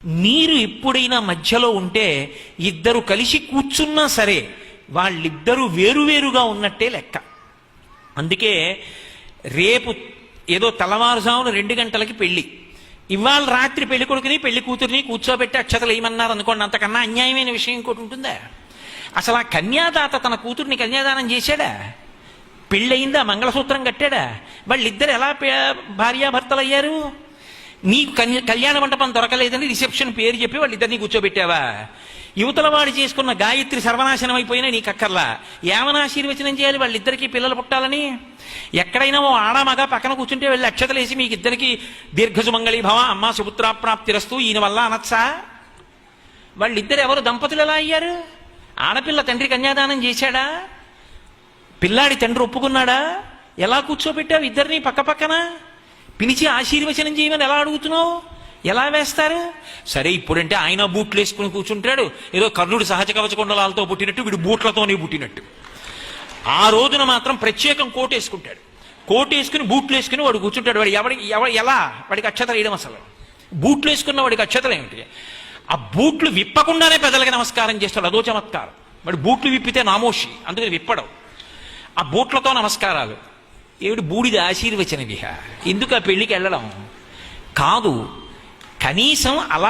నీరు ఎప్పుడైనా మధ్యలో ఉంటే ఇద్దరు కలిసి కూర్చున్నా సరే వాళ్ళిద్దరూ వేరువేరుగా ఉన్నట్టే లెక్క. అందుకే రేపు ఏదో తెల్లవారుజామున 2 గంటలకి పెళ్లి, ఇవాళ రాత్రి పెళ్లి కొడుకుని పెళ్లి కూతురిని కూర్చోబెట్టి అక్షతలు ఏమన్నారు అనుకోండి, అంతకన్నా అన్యాయమైన విషయం ఇంకోటి ఉంటుందా? అసలు ఆ కన్యాదాత తన కూతుర్ని కన్యాదానం చేశాడా? పెళ్ళయిందా? మంగళసూత్రం కట్టాడా? వాళ్ళిద్దరు ఎలా భార్యాభర్తలు అయ్యారు? నీకు కళ్యాణ మండపం దొరకలేదని రిసెప్షన్ పేరు చెప్పి వాళ్ళిద్దరినీ కూర్చోబెట్టావా? యువతల వాడు చేసుకున్న గాయత్రి సర్వనాశనం అయిపోయినా నీకు అక్కర్లా. ఏమని ఆశీర్వచనం చేయాలి వాళ్ళిద్దరికీ పిల్లలు పుట్టాలని? ఎక్కడైనా ఓ ఆడ మగ పక్కన కూర్చుంటే వెళ్ళి అక్షతలేసి మీకు ఇద్దరికి దీర్ఘసుమంగళీ భవ, అమ్మ సుపుత్రాప్రాప్తిరస్తు ఈయన వల్ల అనొచ్చా? వాళ్ళిద్దరు ఎవరు దంపతులు ఎలా అయ్యారు? ఆడపిల్ల తండ్రి కన్యాదానం చేశాడా? పిల్లాడి తండ్రి ఒప్పుకున్నాడా? ఎలా కూర్చోబెట్టావు ఇద్దరిని పక్క పక్కన? పిలిచి ఆశీర్వచనం చేయమని ఎలా అడుగుతున్నావు? ఎలా వేస్తారు? సరే, ఇప్పుడంటే ఆయన బూట్లు వేసుకుని కూర్చుంటాడు, ఏదో కర్ణుడు సహజ కవచ కుండలాలతో పుట్టినట్టు వీడు బూట్లతోనే పుట్టినట్టు. ఆ రోజున మాత్రం ప్రత్యేకం కోట్ వేసుకుంటాడు, కోట్ వేసుకుని బూట్లు వేసుకుని వాడు కూర్చుంటాడు. వాడు ఎలా వాడికి అక్షతలు వేయడం? అసలు బూట్లు వేసుకున్న వాడికి అక్షతలు ఏమిటి? ఆ బూట్లు విప్పకుండానే పెద్దలకి నమస్కారం చేస్తాడు, అదో చమత్కారం. వాడు బూట్లు విప్పితే నామోషి, అందుకని విప్పడం. ఆ బూట్లతో నమస్కారాలు ఏమిటి? బూడిద ఆశీర్వచన విహ. ఎందుకు ఆ పెళ్లికి వెళ్ళడం? కాదు, కనీసం అలా